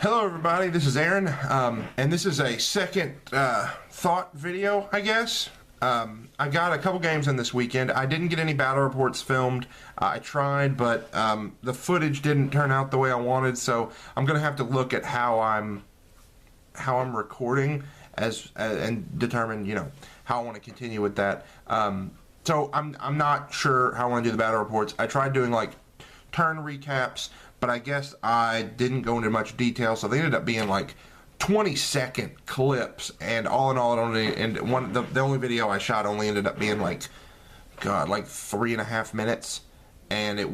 Hello everybody, this is Aaron, and this is a second thought video, I guess. I got a couple games in this weekend. I didn't get any battle reports filmed. I tried, but the footage didn't turn out the way I wanted, so I'm going to have to look at how I'm recording and determine, how I want to continue with that. So I'm not sure how I want to do the battle reports. I tried doing like turn recaps, but I guess I didn't go into much detail, so they ended up being like 20-second clips, and all in all, the only video I shot only ended up being like 3.5 minutes, and it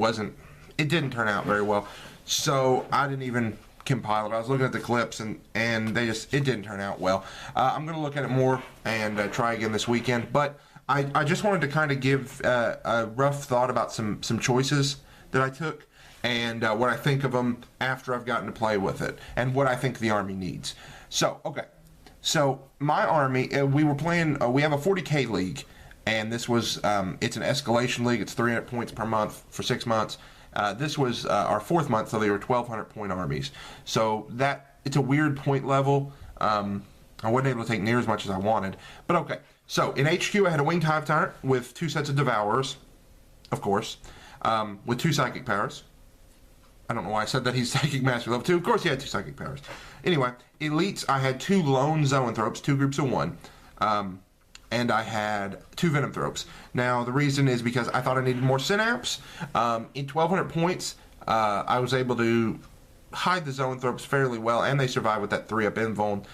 didn't turn out very well. So I didn't even compile it. I was looking at the clips, and it didn't turn out well. I'm gonna look at it more and try again this weekend, but I just wanted to kind of give a rough thought about some choices that I took, and what I think of them after I've gotten to play with it, and what I think the army needs. So, okay. So, my army, we were playing, we have a 40K league, and this was, it's an escalation league. It's 300 points per month for 6 months. This was our 4th month, so they were 1,200 point armies. So, it's a weird point level. I wasn't able to take near as much as I wanted. But okay. So, in HQ, I had a winged hive tyrant with 2 sets of devourers, of course, with 2 psychic powers. I don't know why I said that. He's Psychic Master level 2. Of course he had 2 psychic powers. Anyway, elites, I had 2 lone zoanthropes, 2 groups of 1. And I had 2 venomthropes. Now, the reason is because I thought I needed more synapse. In 1,200 points, I was able to hide the zoanthropes fairly well, and they survived with that 3-up invuln.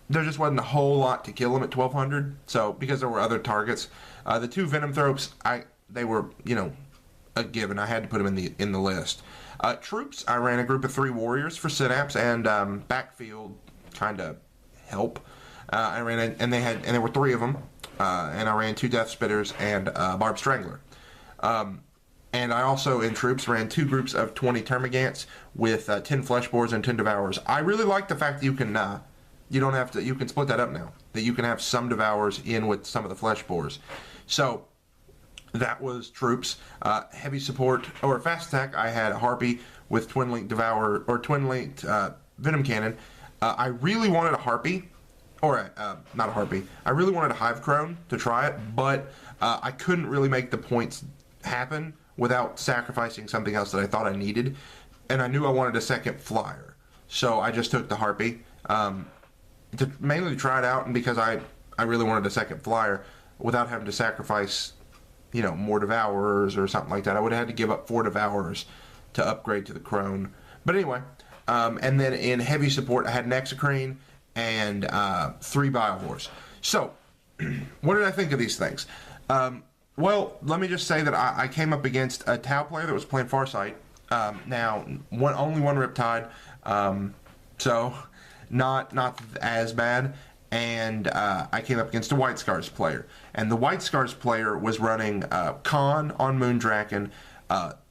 There just wasn't a whole lot to kill them at 1,200, so because there were other targets. The 2 venomthropes, they were, a given. I had to put them in the list. Troops, I ran a group of 3 warriors for synapse and backfield kind of help. I ran and there were 3 of them, and I ran 2 death spitters and barbed strangler. And I also in troops ran 2 groups of 20 termagants with 10 flesh boars and 10 devourers. I really like the fact that you can you can split that up now. That you can have some devourers in with some of the flesh boars. So that was troops. Heavy support or fast attack, I had a harpy with twin linked devourer or twin linked venom cannon. I really wanted a harpy, or not a harpy. I really wanted a hive crone to try it, but I couldn't really make the points happen without sacrificing something else that I thought I needed, and I knew I wanted a second flyer, so I just took the harpy mainly to try it out, and because I really wanted a second flyer without having to sacrifice more devourers or something like that. I would have had to give up 4 devourers to upgrade to the crone. But anyway, and then in heavy support, I had an exocrine and 3 biovores. So, what did I think of these things? Well, let me just say that I came up against a Tau player that was playing Farsight. Now, only 1 Riptide, so not as bad. And I came up against a White Scars player, and the White Scars player was running Khan on Moondraken,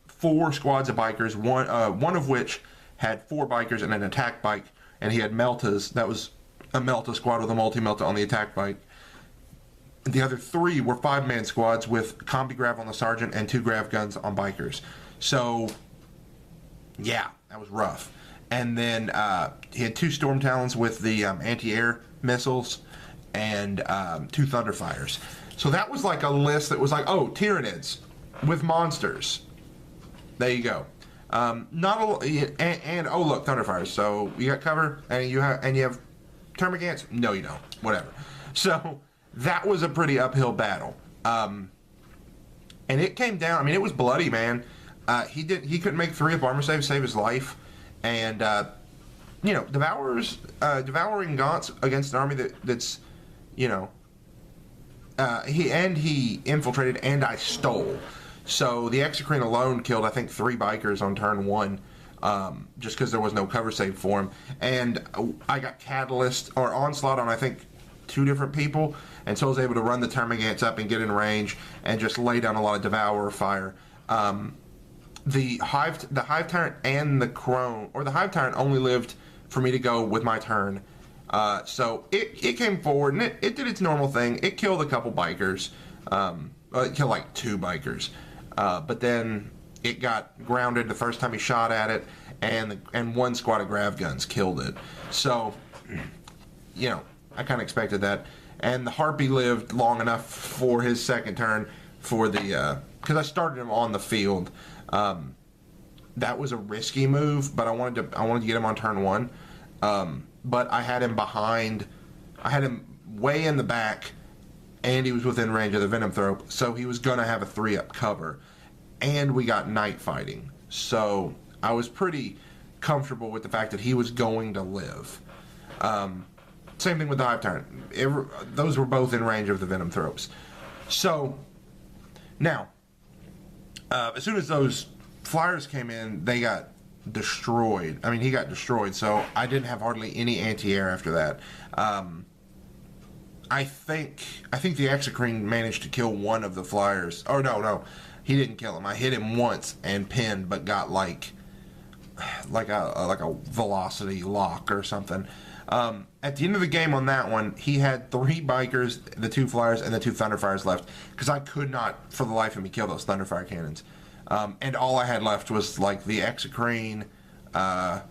4 squads of bikers, one of which had 4 bikers and an attack bike, and he had Meltas. That was a Melta squad with a multi-Melta on the attack bike. The other 3 were 5-man squads with combi grav on the sergeant and 2 grav guns on bikers. So yeah, that was rough. And then he had 2 Storm Talons with the anti-air missiles and 2 Thunderfires. So that was like a list that was like, oh, Tyranids with monsters. There you go. Not a, and oh look, Thunderfires. So you got cover, and you have Termagants. No, you don't. Whatever. So that was a pretty uphill battle. And it came down. I mean, it was bloody, man. He couldn't make 3 up armor save to save his life. And, devouring gaunts against an army that's, he infiltrated and I stole. So the exocrine alone killed, I think, 3 bikers on turn 1, just because there was no cover save for him. And I got catalyst or onslaught on, I think, 2 different people, and so I was able to run the termagants up and get in range and just lay down a lot of devourer fire. The hive tyrant and the crone, or the hive tyrant only lived for me to go with my turn. So it came forward and it did its normal thing. It killed a couple bikers. It killed like 2 bikers. But then it got grounded the first time he shot at it, and one squad of grav guns killed it. So, you know, I kind of expected that. And the Harpy lived long enough for his second turn for the, because I started him on the field. That was a risky move, but I wanted to get him on turn 1. But I had him behind, I had him way in the back, and he was within range of the Venom Throw, so he was going to have a 3-up cover. And we got night fighting, so I was pretty comfortable with the fact that he was going to live. Same thing with the Hive Tyrant. Those were both in range of the Venom Throws. So, now, as soon as those flyers came in, they got destroyed. I mean, he got destroyed, so I didn't have hardly any anti-air after that. I think the Exocrine managed to kill one of the flyers. Oh, no, he didn't kill him. I hit him once and pinned, but got like a velocity lock or something. At the end of the game on that one, he had 3 bikers, the 2 flyers, and the 2 thunderfires left, because I could not, for the life of me, kill those thunderfire cannons. And all I had left was like the Exocrine. I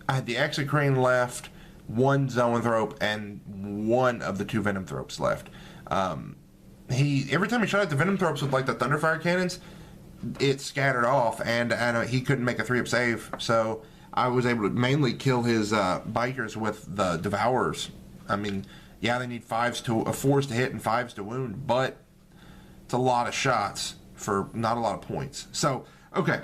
had the Exocrine left, 1 Zoanthrope, and 1 of the 2 Venom Thropes left. Every time he shot at the Venom Thropes with like the thunderfire cannons, it scattered off, and he couldn't make a 3-up save. So I was able to mainly kill his bikers with the Devourers. I mean, yeah, they need 4s to hit and 5s to wound, but it's a lot of shots for not a lot of points. So, okay.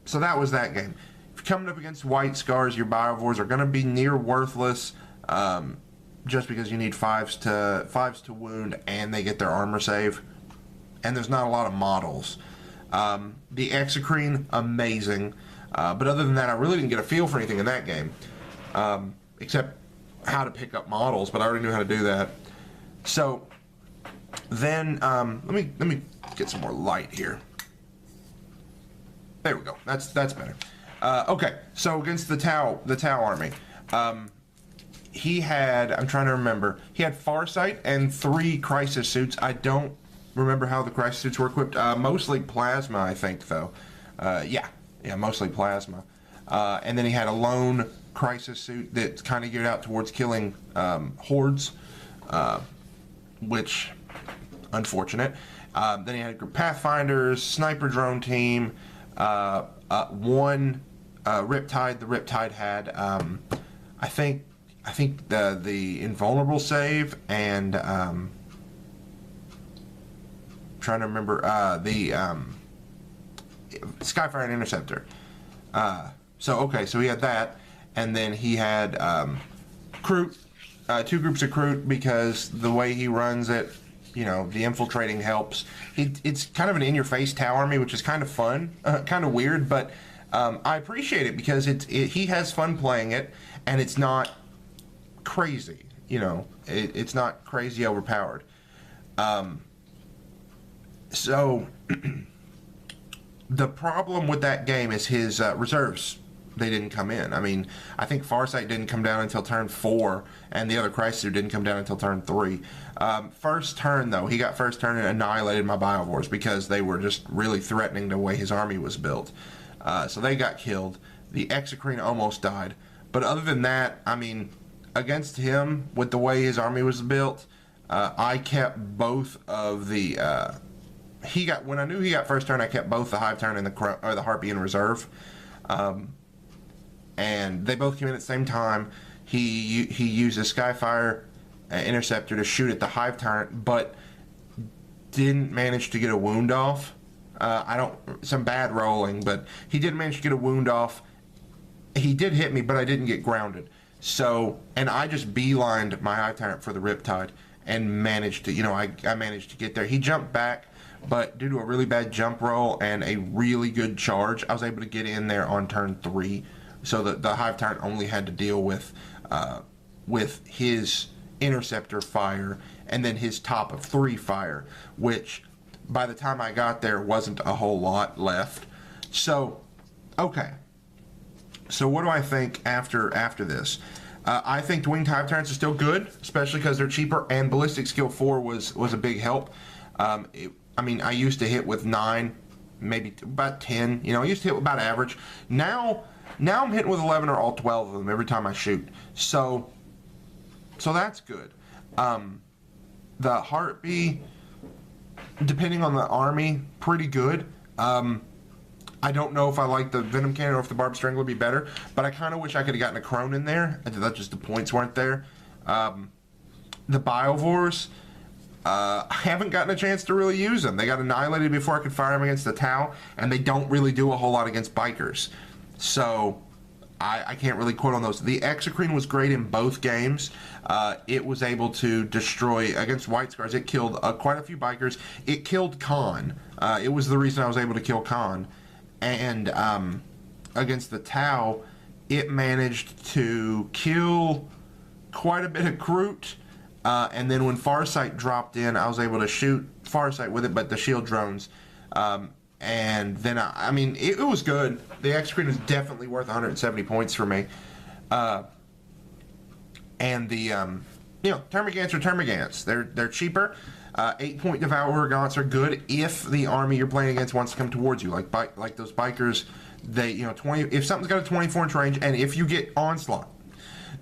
So that was that game. If you're coming up against White Scars, your Biovores are going to be near worthless, just because you need 5s to wound, and they get their armor save. And there's not a lot of models. The Exocrine, amazing. But other than that, I really didn't get a feel for anything in that game, except how to pick up models. But I already knew how to do that. So then let me get some more light here. There we go. That's better. Okay, so against the Tau army, he had, I'm trying to remember, he had Farsight and 3 crisis suits. I don't remember how the crisis suits were equipped. Mostly plasma, I think, though. Yeah, mostly plasma. And then he had a lone crisis suit that's kind of geared out towards killing hordes, which, unfortunate. Then he had a group Pathfinders, sniper drone team, 1 Riptide. The Riptide had, I think the invulnerable save, and trying to remember the Skyfire and Interceptor. So he had that, and then he had Kroot, 2 groups of Kroot, because the way he runs it, the infiltrating helps. It's kind of an in-your-face Tau army, which is kind of fun, kind of weird, but I appreciate it because he has fun playing it, and it's not crazy. It's not crazy overpowered. So the problem with that game is his reserves. They didn't come in. I mean, I think Farsight didn't come down until turn 4, and the other Crisis didn't come down until turn 3. First turn, though, he got first turn and annihilated my Biovores because they were just really threatening the way his army was built. So they got killed. The Exocrine almost died. But other than that, I mean, against him, with the way his army was built, I kept both of the... when I knew he got first turn, I kept both the Hive Turn and the Harpy in reserve. And they both came in at the same time. He used a Skyfire Interceptor to shoot at the Hive Tyrant, but didn't manage to get a wound off. Some bad rolling, but he did manage to get a wound off. He did hit me, but I didn't get grounded. So, and I just beelined my Hive Tyrant for the Riptide and managed to, I managed to get there. He jumped back, but due to a really bad jump roll and a really good charge, I was able to get in there on turn 3. So the Hive Tyrant only had to deal with his Interceptor fire and then his top of 3 fire, which by the time I got there wasn't a whole lot left. So, okay. So what do I think after this? I think the Winged Hive Tyrants are still good, especially because they're cheaper, and Ballistic Skill 4 was a big help. I mean, I used to hit with 9 maybe about 10. You know, I used to hit about average. Now I'm hitting with 11 or all 12 of them every time I shoot. So that's good. The Heartbeat, depending on the army, pretty good. I don't know if I like the Venom Cannon or if the Barb Strangler would be better, but I kind of wish I could have gotten a Crone in there. That just the points weren't there. The Biovores, I haven't gotten a chance to really use them. They got annihilated before I could fire them against the Tau, and they don't really do a whole lot against bikers. So I can't really quote on those. The Exocrine was great in both games. It was able to destroy, against White Scars, it killed quite a few bikers. It killed Khan. It was the reason I was able to kill Khan. And against the Tau, it managed to kill quite a bit of Groot. And then when Farsight dropped in, I was able to shoot Farsight with it, but the shield drones. And then, I mean, it was good. The X-Screen is definitely worth 170 points for me. And the, Termagants are Termagants. They're cheaper. 8-point Devourer Gaunts are good if the army you're playing against wants to come towards you. Like those bikers, they, 20, if something's got a 24-inch range, and if you get Onslaught,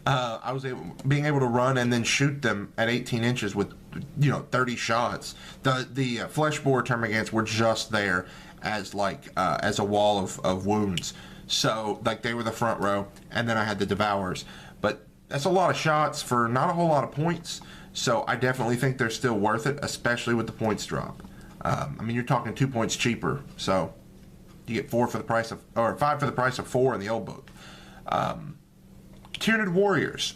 I was being able to run and then shoot them at 18 inches with, 30 shots. The Flesh Boar Termagants were just there as as a wall of wounds. So they were the front row, and then I had the Devourers. But that's a lot of shots for not a whole lot of points. So I definitely think they're still worth it, especially with the points drop. You're talking 2 points cheaper, so you get 5 for the price of 4 in the old book. Tyranid Warriors.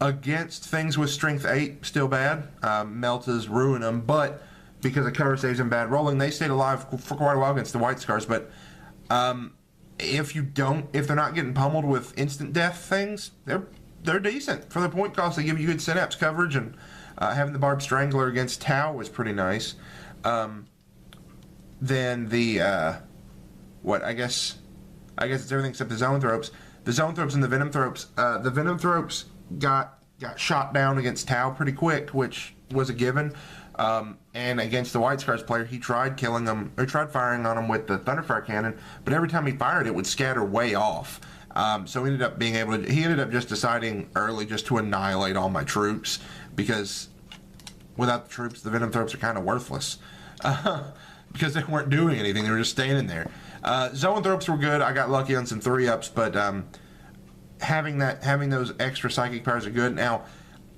Against things with strength 8, still bad. Meltas ruin them, but because of cover saves and bad rolling, they stayed alive for quite a while against the White Scars. But if they're not getting pummeled with instant death things, they're decent for the point cost. They give you good synapse coverage, and having the Barb Strangler against Tau was pretty nice. Then the I guess it's everything except the Zoanthropes. The Zoanthropes and the Venomthropes. The Venomthropes got shot down against Tau pretty quick, which was a given. And against the White Scars player, he tried killing them, or tried firing on him with the Thunderfire Cannon, but every time he fired, it would scatter way off. So he ended up just deciding early just to annihilate all my troops, because without the troops, the Venomthropes are kind of worthless. Because they weren't doing anything, they were just standing there. Zoanthropes were good. I got lucky on some 3-ups, but having those extra psychic powers are good. Now,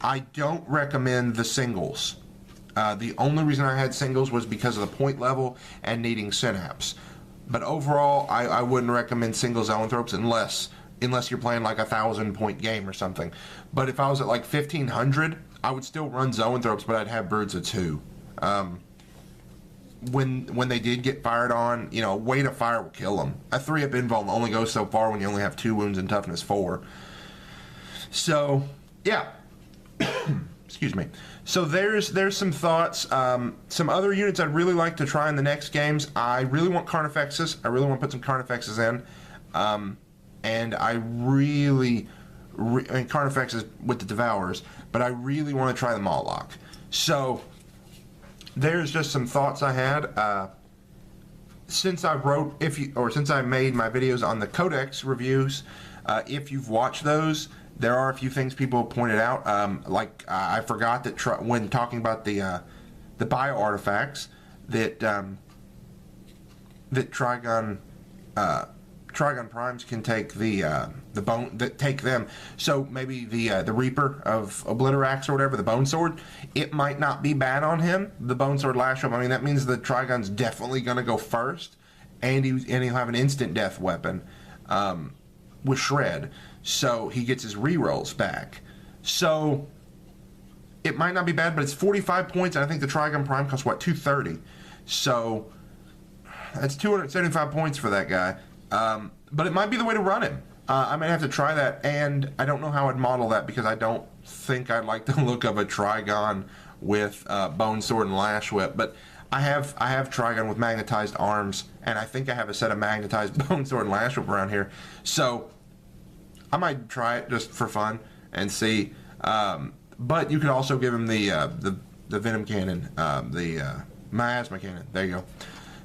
I don't recommend the singles. The only reason I had singles was because of the point level and needing synapse. But overall, I wouldn't recommend single Zoanthropes unless you're playing like a 1,000-point game or something. But if I was at like 1,500, I would still run Zoanthropes, but I'd have Broods of 2. When they did get fired on, weight of fire will kill them. A 3-up invuln only goes so far when you only have 2 wounds and toughness 4. So, yeah. Excuse me. So there's some thoughts. Some other units I'd really like to try in the next games. I really want Carnifexes. I really want to put some Carnifexes in. And I really, Carnifexes with the Devourers, but I really want to try the Moloch. So there's just some thoughts I had. Since I made my videos on the Codex reviews, if you've watched those, there are a few things people pointed out. I forgot that when talking about the bio artifacts, that Trigon Primes can take the bone, take them. So maybe the Reaper of Obliterax or whatever, the Bone Sword, it might not be bad on him. The Bone Sword lash up. That means the Trigon's definitely going to go first, and he'll have an instant death weapon with Shred. So he gets his rerolls back. So it might not be bad, but it's 45 points, and I think the Trigon Prime costs, 230? So that's 275 points for that guy. But it might be the way to run him. I might have to try that, and I don't know how I'd model that, because I don't think I'd like the look of a Trigon with Bone Sword and Lash Whip. But I have Trigon with magnetized arms, and I think I have a set of magnetized Bone Sword and Lash Whip around here. So I might try it just for fun and see. But you could also give him the Venom Cannon, the Miasma Cannon. There you go.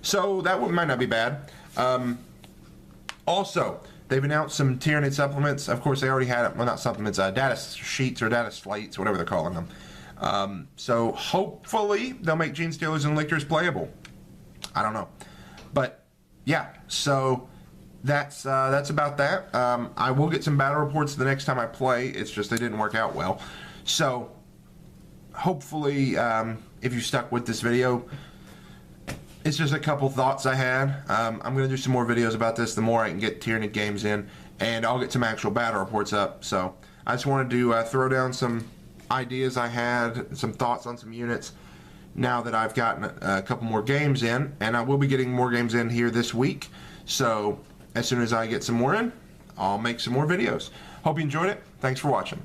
So that might not be bad. Also, they've announced some Tyranid supplements. Of course, they already had it. Well, not supplements, data sheets or data slates, whatever they're calling them. So hopefully they'll make Gene Stealers and Lictors playable. I don't know. But yeah, so that's about that. I will get some battle reports the next time I play. It's just they didn't work out well. So hopefully, if you stuck with this video, it's just a couple thoughts I had. I'm going to do some more videos about this the more I can get Tyranid games in, and I'll get some actual battle reports up. So I just wanted to throw down some ideas I had, some thoughts on some units now that I've gotten a couple more games in, and I will be getting more games in here this week. So as soon as I get some more in, I'll make some more videos. Hope you enjoyed it. Thanks for watching.